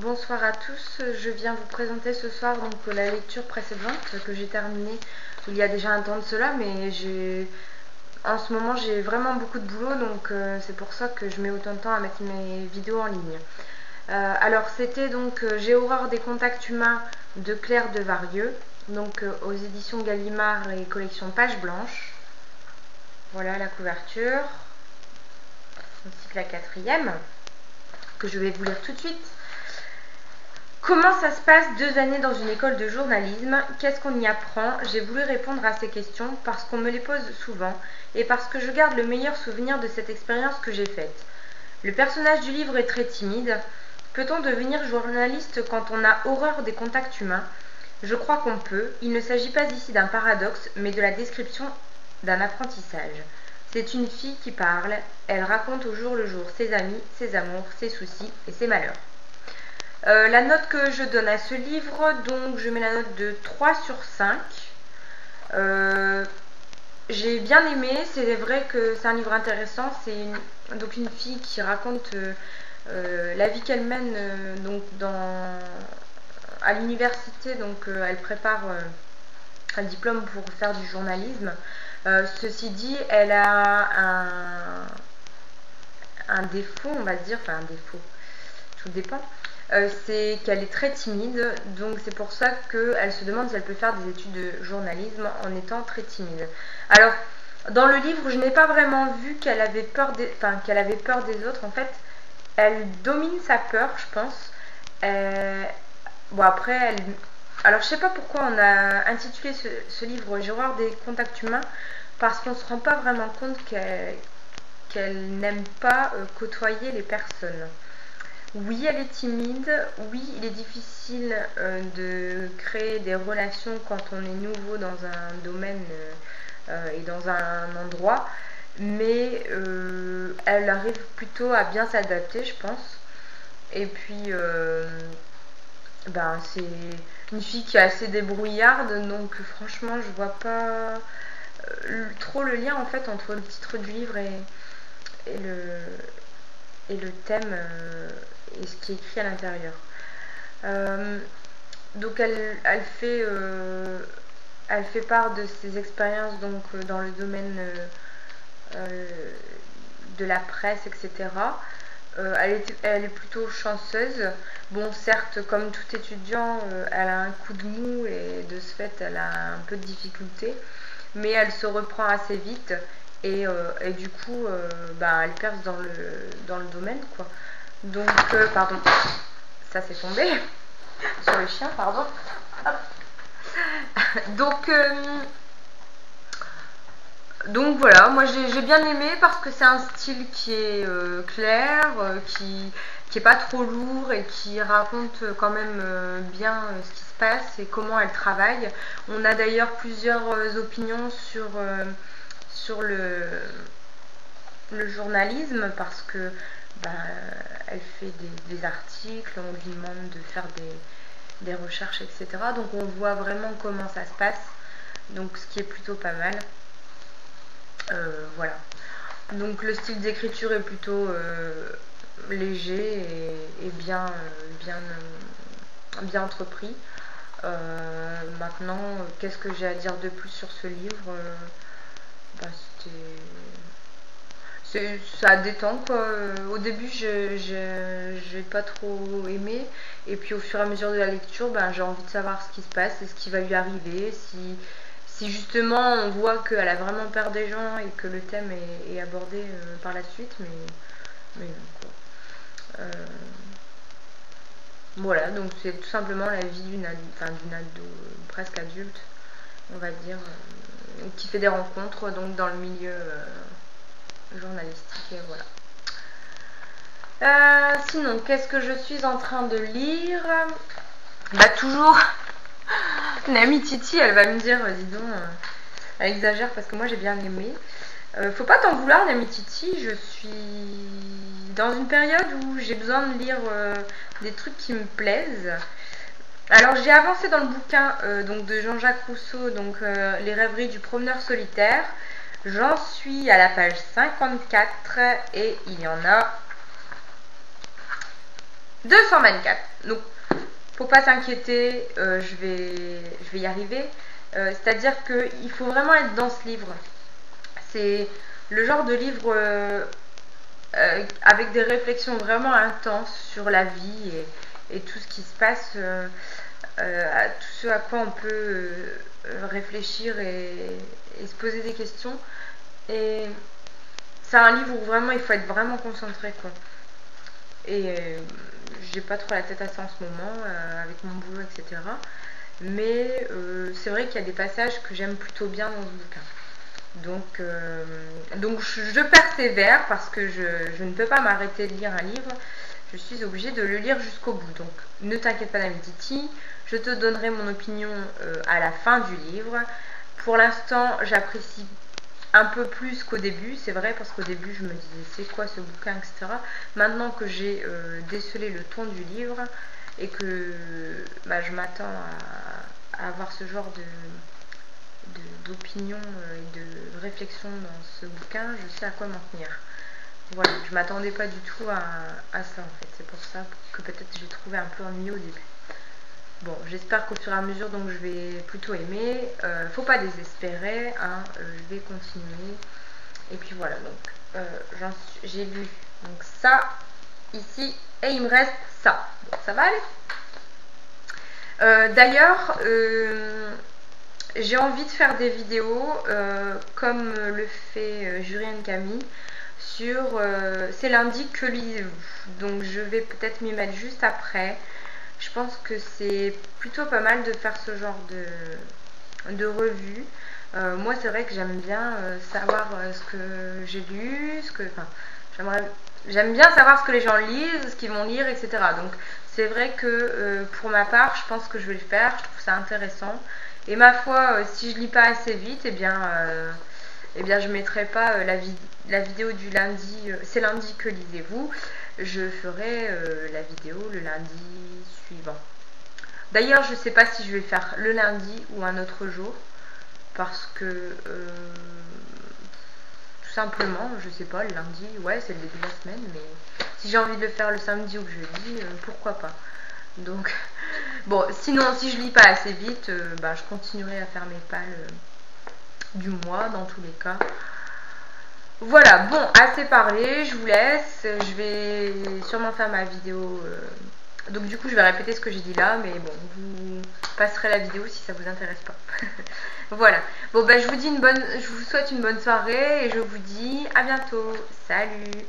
Bonsoir à tous, je viens vous présenter ce soir donc la lecture précédente que j'ai terminée il y a déjà un temps de cela, mais en ce moment j'ai vraiment beaucoup de boulot, donc c'est pour ça que je mets autant de temps à mettre mes vidéos en ligne. Alors c'était donc J'ai horreur des contacts humains de Claire Devarieux, donc aux éditions Gallimard et collection Page Blanche. Voilà la couverture, ainsi que la quatrième, que je vais vous lire tout de suite. Comment ça se passe 2 années dans une école de journalisme? Qu'est-ce qu'on y apprend? J'ai voulu répondre à ces questions parce qu'on me les pose souvent et parce que je garde le meilleur souvenir de cette expérience que j'ai faite. Le personnage du livre est très timide. Peut-on devenir journaliste quand on a horreur des contacts humains? Je crois qu'on peut. Il ne s'agit pas ici d'un paradoxe, mais de la description d'un apprentissage. C'est une fille qui parle. Elle raconte au jour le jour ses amis, ses amours, ses soucis et ses malheurs. La note que je donne à ce livre, donc je mets la note de 3 sur 5. J'ai bien aimé, c'est vrai que c'est un livre intéressant. C'est donc une fille qui raconte la vie qu'elle mène donc à l'université. Donc elle prépare un diplôme pour faire du journalisme. Ceci dit, elle a un défaut, on va dire, enfin un défaut, tout dépend. C'est qu'elle est très timide, donc c'est pour ça qu'elle se demande si elle peut faire des études de journalisme en étant très timide. Alors, dans le livre, je n'ai pas vraiment vu qu'elle avait peur qu'elle avait peur des autres. En fait, elle domine sa peur, je pense. Bon, après, alors je sais pas pourquoi on a intitulé ce livre J'ai horreur des contacts humains, parce qu'on se rend pas vraiment compte qu'elle n'aime pas côtoyer les personnes. Oui, elle est timide. Oui, il est difficile de créer des relations quand on est nouveau dans un domaine et dans un endroit. Mais elle arrive plutôt à bien s'adapter, je pense. Et puis, c'est une fille qui est assez débrouillarde. Donc, franchement, je vois pas trop le lien en fait entre le titre du livre et le thème et ce qui est écrit à l'intérieur. Donc elle fait part de ses expériences donc dans le domaine de la presse, etc. Elle est plutôt chanceuse. Bon, certes, comme tout étudiant, elle a un coup de mou et de ce fait, elle a un peu de difficulté, mais elle se reprend assez vite et du coup, elle perce dans le domaine, quoi. Donc, pardon, ça s'est tombé sur le chien, pardon. Hop. Donc voilà, moi j'ai bien aimé parce que c'est un style qui est clair, qui est pas trop lourd et qui raconte quand même bien ce qui se passe et comment elle travaille. On a d'ailleurs plusieurs opinions sur le journalisme parce que elle fait des articles, on lui demande de faire des recherches, etc. Donc on voit vraiment comment ça se passe, donc ce qui est plutôt pas mal. Voilà. Donc le style d'écriture est plutôt léger et bien entrepris. Maintenant, qu'est-ce que j'ai à dire de plus sur ce livre? Ça détend, quoi. Au début, j'ai pas trop aimé, et puis au fur et à mesure de la lecture, j'ai envie de savoir ce qui se passe et ce qui va lui arriver, si justement on voit qu'elle a vraiment peur des gens et que le thème est abordé par la suite, mais non, quoi. Voilà, donc c'est tout simplement la vie d'une ado presque adulte, on va dire, qui fait des rencontres donc dans le milieu journalistique, et voilà. Sinon, qu'est-ce que je suis en train de lire? Toujours Nami Titi, elle va me dire, dis donc, elle exagère parce que moi j'ai bien aimé. Faut pas t'en vouloir, Nami Titi, je suis dans une période où j'ai besoin de lire des trucs qui me plaisent. Alors j'ai avancé dans le bouquin donc de Jean-Jacques Rousseau, donc Les rêveries du promeneur solitaire. J'en suis à la page 54 et il y en a 224. Donc, faut pas s'inquiéter, je vais y arriver. C'est-à-dire qu'il faut vraiment être dans ce livre. C'est le genre de livre avec des réflexions vraiment intenses sur la vie et tout ce qui se passe, tout ce à quoi on peut réfléchir et se poser des questions. Et c'est un livre où vraiment il faut être vraiment concentré, quoi. Et j'ai pas trop la tête à ça en ce moment, avec mon boulot, etc. Mais c'est vrai qu'il y a des passages que j'aime plutôt bien dans ce bouquin. Donc je persévère parce que je ne peux pas m'arrêter de lire un livre. Je suis obligée de le lire jusqu'au bout. Donc ne t'inquiète pas, Nami Titi, je te donnerai mon opinion à la fin du livre. Pour l'instant, j'apprécie un peu plus qu'au début, c'est vrai, parce qu'au début je me disais c'est quoi ce bouquin, etc. Maintenant que j'ai décelé le ton du livre et que je m'attends à avoir ce genre d'opinion et de réflexion dans ce bouquin, je sais à quoi m'en tenir. Voilà, je m'attendais pas du tout à ça en fait, c'est pour ça que peut-être j'ai trouvé un peu ennuyeux au début. Bon, j'espère qu'au fur et à mesure, donc je vais plutôt aimer. Faut pas désespérer, hein, je vais continuer. Et puis voilà, donc j'ai lu donc ça ici et il me reste ça. Donc ça va aller. D'ailleurs, j'ai envie de faire des vidéos comme le fait Jurienne Camille sur c'est lundi que lisez-vous. Donc je vais peut-être m'y mettre juste après. Je pense que c'est plutôt pas mal de faire ce genre de revue. Moi, c'est vrai que j'aime bien savoir ce que j'ai lu, j'aime bien savoir ce que les gens lisent, ce qu'ils vont lire, etc. Donc, c'est vrai que pour ma part, je pense que je vais le faire. Je trouve ça intéressant. Et ma foi, si je lis pas assez vite, eh bien, je mettrai pas la vidéo du lundi. C'est lundi que lisez-vous. Je ferai la vidéo le lundi suivant. D'ailleurs, je sais pas si je vais faire le lundi ou un autre jour parce que tout simplement, je sais pas, le lundi, ouais, c'est le début de la semaine, mais si j'ai envie de le faire le samedi ou le jeudi, pourquoi pas. Donc, bon, sinon, si je lis pas assez vite, je continuerai à faire mes pales du mois dans tous les cas. Voilà, bon, assez parlé, je vous laisse. Je vais sûrement faire ma vidéo. Donc du coup, je vais répéter ce que j'ai dit là, mais bon, vous passerez la vidéo si ça vous intéresse pas. Voilà. Bon, je vous souhaite une bonne soirée et je vous dis à bientôt. Salut!